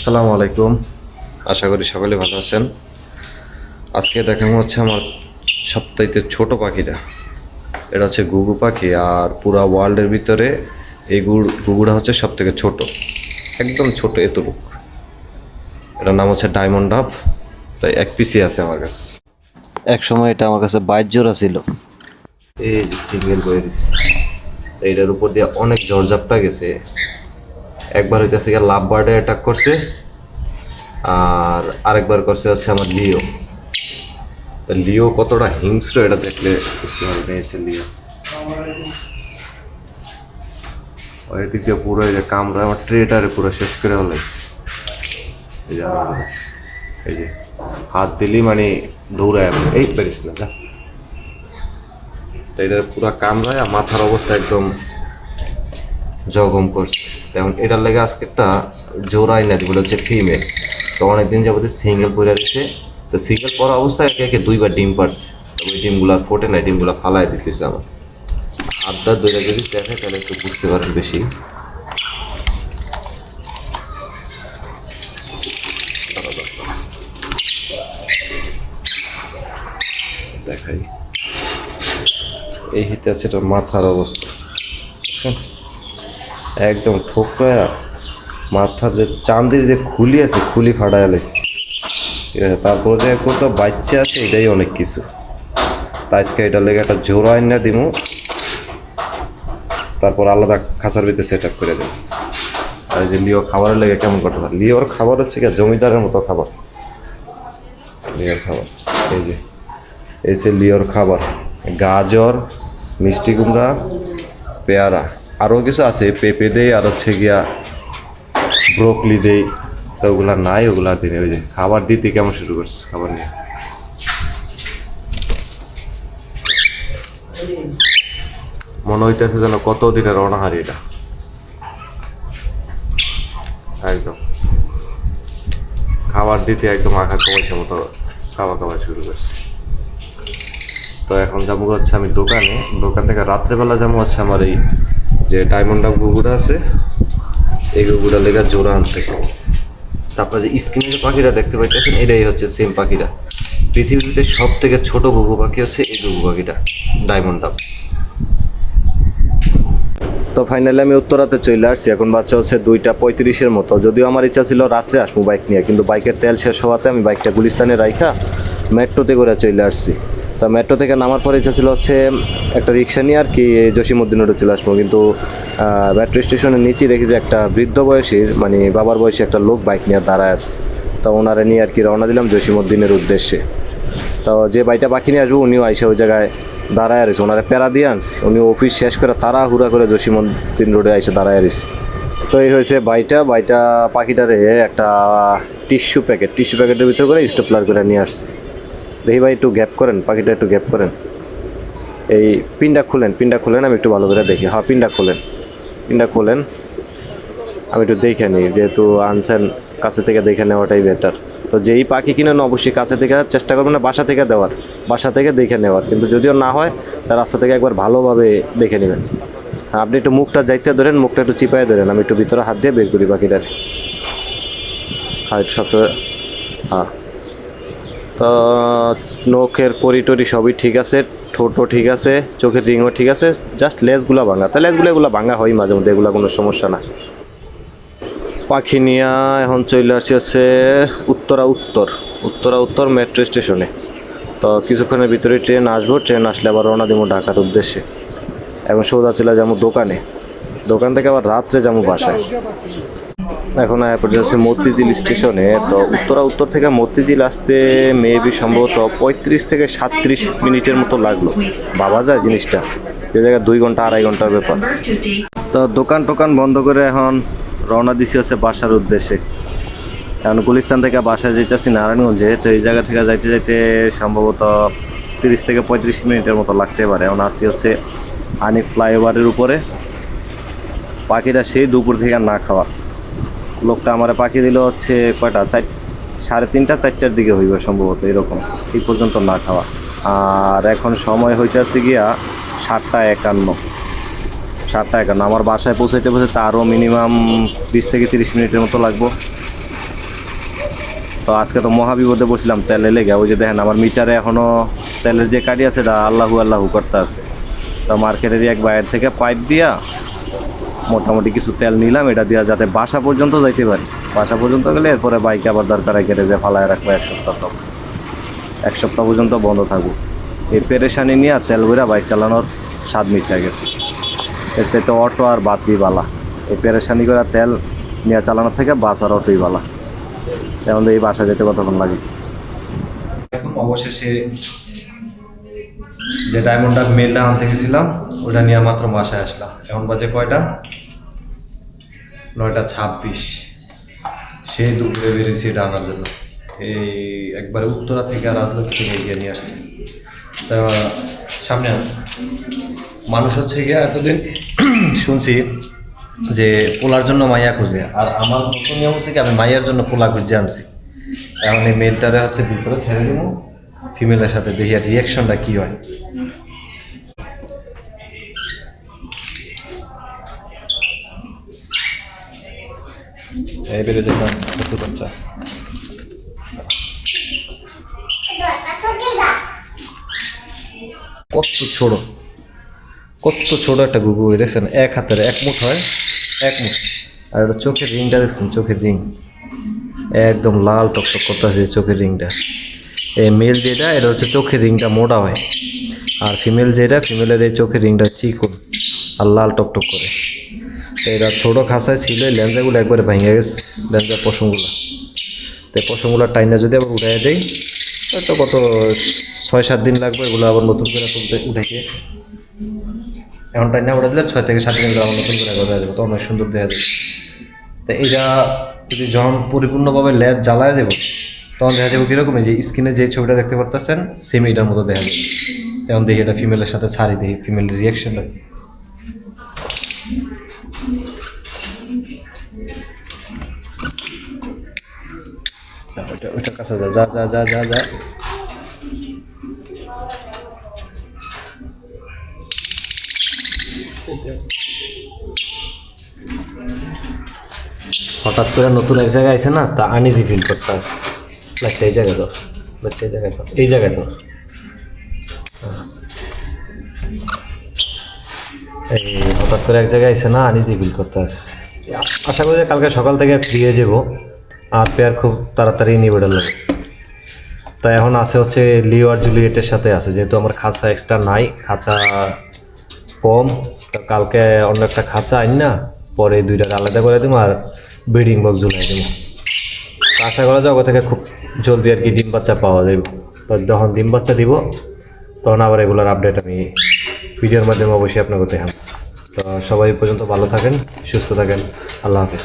আসসালামু আলাইকুম। আশা করি সকলে ভালো আছেন। আজকে দেখানো হচ্ছে আমার সবচাইতে ছোট পাখিটা। এটা হচ্ছে ঘুঘু পাখি, আর পুরা ওয়ার্ল্ডের ভিতরে এই ঘুঘুটা হচ্ছে সব থেকে ছোট, একদম ছোট এতটুক। এটার নাম হচ্ছে ডায়মন্ড ডাব। তাই এক পিসই আছে আমার কাছে। এক সময় এটা আমার কাছে 22 জোড়া ছিল। এই যে সিঙ্গেল বইরিস, এইটার উপর দিয়ে অনেক ঝড়ঝাপটা গেছে। একবার হইতেছে গিয়ে লাভ বার্ডে অ্যাটাক করছে, আর আরেকবার করছে হচ্ছে আমার লিও। লিও কতটা হিংস্র এটা দেখলে বুঝতে পারবে। লিও ওই দিক দিয়ে পুরো এই যে কামড়া আমার ট্রেটারে পুরো শেষ করে ফেলাইছে। এই যে হাত দিলি মানে দৌড়ায়, এই পারিস না যা। তো এটার পুরো কামড়ায় মাথার অবস্থা একদম জখম করছে। তেমন এটার লেগে আজকে একটা জোড়াই না দিব, হচ্ছে ফিমেল। তো অনেকদিন যাবত সিঙ্গেল পরে রয়েছে। তো সিঙ্গেল পরা অবস্থায় একে একে 2বার ডিম পারছে। ওই ডিমগুলো ফোটে না, ডিমগুলো ফালাই দিতেছে আমার হাতটা দইটা। যদি দেখে তাহলে একটু বুঝতে পারবে বেশি। দেখাই, এই হিতে আছে এটার মাথার অবস্থা, একদম ঠোকরায়া মাথার যে চান্দির যে খুলি আছে খুলি ফাটায় লাইছে। ঠিক আছে, তারপরে যে একটা বাচ্চা আছে এটাই অনেক কিছু। তাই আজকে এটার লেগে একটা জোড়া এনে দিমু, তারপর আলাদা খাঁচার ভিতরে সেট আপ করে দেবো। আর যে লিও খাবারের লেগে কেমন করতে পারে, লিওর খাবার হচ্ছে কি জমিদারের মতো খাবার। লিওর খাবার এই যে, এই যে লিওর খাবার গাজর, মিষ্টি কুমড়া, পেয়ারা, আরও কিছু আছে, পেঁপে দেই, আর হচ্ছে গিয়া ব্রোকলি দেই। তো ওগুলা নাই, ওগুলা দিনে ওই যে খাবার দিতে কেমন শুরু করছে খাবার নিয়ে। মনে হইতেছে যেন কত দিনের অনাহারি এটা, একদম খাবার দিতে একদম আঁকা কমাইছে মতো খাওয়া শুরু করছে। তো এখন যাবো হচ্ছে আমি দোকানে, দোকান থেকে রাত্রেবেলা যাবো হচ্ছে আমার এই যে ডায়মন্ড ডাব ঘুঘুটা আছে, এই ঘুঘুটা লেগে জোড়া আনতে। তারপরে যে স্ক্রিনে যে পাখিটা দেখতে পাইতেছেন এটাই হচ্ছে সেম পাখিটা। পৃথিবীতে সব থেকে ছোট ঘুঘু পাখি হচ্ছে এই ঘুঘু পাখিটা, ডায়মন্ড ডাব। তো ফাইনালি আমি উত্তরাতে চলে আসছি। এখন বাচ্চা হচ্ছে 2:35 মতো। যদিও আমার ইচ্ছা ছিল রাত্রে আসবো বাইক নিয়ে, কিন্তু বাইকের তেল শেষ হওয়াতে আমি বাইকটা গুলিস্তানে রাইখা মেট্রোতে করে চলে আসছি। তা মেট্রো থেকে নামার পরে ইচ্ছা ছিল হচ্ছে একটা রিক্সা নিয়ে আর কি জসিমউদ্দিন রোডে চলে আসবো, কিন্তু মেট্রো স্টেশনের নিচে দেখি যে একটা বৃদ্ধ বয়সীর মানে বাবার বয়সী একটা লোক বাইক নিয়ে দাঁড়ায় আছে। তো ওনারা নিয়ে আর কি রওনা দিলাম জসিমউদ্দিনের উদ্দেশ্যে। তো যে বাইটা পাখি নিয়ে আসবো উনিও আইসা ওই জায়গায় দাঁড়ায় রয়েছে, ওনারা প্যারা দিয়ে আনছে। উনি অফিস শেষ করে তাড়াহুড়া করে জসিমউদ্দিন রোডে আইসে দাঁড়ায় রয়েছে। তো এই হয়েছে বাইটা পাখিটারে একটা টিস্যু প্যাকেটের ভিতরে করে স্টেপলার করে নিয়ে আসছে। দেখি ভাই একটু গ্যাপ করেন, পাখিটা একটু গ্যাপ করেন, এই পিনটা খুলেন আমি একটু ভালো করে দেখি। হ্যাঁ পিনটা খোলেন আমি একটু দেখে নিই, যেহেতু আনছেন কাছে থেকে দেখে নেওয়াটাই বেটার। তো যেই পাখি কিনেন অবশ্যই কাছে থেকে চেষ্টা করবেন না বাসা থেকে দেখে নেওয়ার, কিন্তু যদিও না হয় তার রাস্তা থেকে একবার ভালোভাবে দেখে নেবেন। আপনি একটু মুখটা যাইতে ধরেন, মুখটা একটু চিপায় ধরেন, আমি একটু ভিতরে হাত দিয়ে বের করি পাখিটার। হ্যাঁ একটু শক্ত, হ্যাঁ। তো নখের করিটরি সবই ঠিক আছে, ঠোঁটও ঠিক আছে, চোখের রিংও ঠিক আছে, জাস্ট লেজগুলো ভাঙা। তো এগুলো ভাঙা হয় মাঝে মধ্যে, এগুলো কোনো সমস্যা না। পাখি নিয়ে এখন চলে আসছি হচ্ছে উত্তরা মেট্রো স্টেশনে। তো কিছুক্ষণের ভিতরে ট্রেন আসলে আবার রওনা দেবো ঢাকার উদ্দেশ্যে। এখন সৌদা চলে যাবো দোকান থেকে আবার রাত্রে যাবো বাসায়। এখন পর্যন্ত মতিঝিল স্টেশনে। তো উত্তর থেকে মতিঝিল আসতে মেবি সম্ভবত 35 থেকে 37 মিনিটের মতো লাগলো। ভাবা যায় জিনিসটা, যে জায়গায় 2 ঘন্টা 2.5 ঘন্টার ব্যাপার। তো দোকান বন্ধ করে এখন রওনা দিছি হচ্ছে বাসার উদ্দেশ্যে। এখন গুলিস্তান থেকে বাসায় যেতেছি নারায়ণগঞ্জে। তো এই জায়গা থেকে যাইতে সম্ভবত 30 থেকে 35 মিনিটের মতো লাগতে পারে। এখন আসছি হচ্ছে আনি ফ্লাইওভারের উপরে। পাখিটা সেই দুপুর থেকে না খাওয়া, লোকটা আমার পাখি দিল হচ্ছে কয়টা 3:30 4টার দিকে হইবে সম্ভবত, এরকম এই পর্যন্ত না খাওয়া। আর এখন সময় হইতেছে গিয়া 7:51। আমার বাসায় পৌঁছাইতে আরও মিনিমাম 20 থেকে 30 মিনিটের মতো লাগবো। তো আজকে তো মহাবিপদে বসছিলাম তেলে লেগে। ওই যে দেখেন আমার মিটারে এখনও তেলের যে কাটি আছে এটা আল্লাহু আল্লাহু করতে আছে। তো মার্কেটেরই এক বাইরের থেকে পাইপ দিয়া মোটামুটি কিছু তেল নিলাম, এটা দিয়া যাতে বাসা পর্যন্ত যাইতে পারি। বাসা পর্যন্ত গেলে এরপরে বাইকে আবার দরকার হয় গ্যারেজে ফালায় রাখবো 1 সপ্তাহ। তো 1 সপ্তাহ পর্যন্ত বন্ধ থাকবো। এই পেরেশানি নিয়ে তেল ভরা বাইক চালানোর স্বাদ মিটে গেছে। এর চাইতে অটো আর বাসই বালা। এই পেরেশানি করে তেল নিয়ে চালানোর থেকে বাস আর অটোই বালা। এখন এই বাসা যেতে কতক্ষণ লাগে। এখন অবশেষে যে ডায়মন্ডার মেলটা আনতে গেছিলাম ওটা নিয়ে মাত্র বাসায় আসলাম। এখন বাজে কয়টা? 9:26। সেই দুপুরে বেরিয়েছি এটা আনার জন্য। এই একবারে উত্তরা থেকে রাজলক্ষ্মী থেকে এগিয়ে নিয়ে আসছি। তা সামনে মানুষ হচ্ছে গিয়ে এতদিন শুনছি যে পোলার জন্য মাইয়া খুঁজে, আর আমার নতুন নিয়ম হচ্ছে কি আমি মাইয়ার জন্য পোলা খুঁজে আনছি। এখন এই মেলটারে হচ্ছে ভিতরে ছেড়ে দেবো, ফিমেলের সাথে দেখি আর রিয়াকশনটা কী হয়। এই বেরো যেতাম কত বাচ্চা কত ছোট একটা গুগু দেখছেন, এক হাতের এক মুঠ হয়, এক মুঠ। আর এটা চোখের রিংটা দেখছেন, চোখের রিং একদম লাল টকটক করতেছে চোখের রিংটা। এই মেল যেটা এটা হচ্ছে চোখের রিংটা মোটা হয়, আর ফিমেল যেটা ফিমেলের এই চোখের রিংটা চিকন আর লাল টকটক করে। তো এটা ছোটো খাঁচায় ছিল, লেন্সাগুলো একবারে ভেঙে গেছে, লেন্সার পশমগুলো। তো পশমগুলো টাইনা যদি আবার উঠাই দেয় হয়তো কত 6-7 দিন লাগবে এগুলো আবার নতুন করে তুলতে উঠেছে। এখন টাইনা উঠে দিলে 6 থেকে 7 দিন আবার নতুন করে দেখা যাবে, তো অনেক সুন্দর দেখা যাবে। তো এইটা যদি যখন পরিপূর্ণভাবে লেজ জ্বালায় যাব তখন দেখা যাবে কীরকম, এই যে স্ক্রিনে যে ছবিটা দেখতে পারতেছেন সেম এইটার মতো দেখা যাবে। তখন দেখি এটা ফিমেলের সাথে ছাড়ি দেখি ফিমেলের রিয়াকশনটা। ওইটার কাছে যা যা যা যা যা যা হঠাৎ করে নতুন এক জায়গায় আছে না, তা আনইজি ফিল করতে আস। লাইকটা এই জায়গায় তো, লাইকটা এই জায়গায় তো, এই জায়গায় তো এই হঠাৎ করে এক জায়গায় আছে না, আনইজি ফিল করতে আস। আশা করি কালকে সকাল থেকে ফ্রি হয়ে যাবো আর পেয়ার খুব তাড়াতাড়ি নিয়ে লাগে। তাই এখন আছে হচ্ছে লিও আর জুলিয়েটের সাথে আছে, যেহেতু আমার খাঁচা এক্সট্রা নাই, খাঁচা কম। তো কালকে অন্য একটা খাঁচা আইন না, পরে দুইটাকে আলাদা করে দেবো আর ব্রিডিং বক্স ঝুলাই দেবো। আশা করা যায় ওকে থেকে খুব জলদি আর কি ডিম বাচ্চা পাওয়া যাবে। তো যখন ডিম বাচ্চা দিব তখন আবার এগুলোর আপডেট আমি ভিডিওর মাধ্যমে অবশ্যই আপনাকে দেখাবো। তো সবাই পর্যন্ত ভালো থাকেন, সুস্থ থাকেন, আল্লাহ হাফেজ।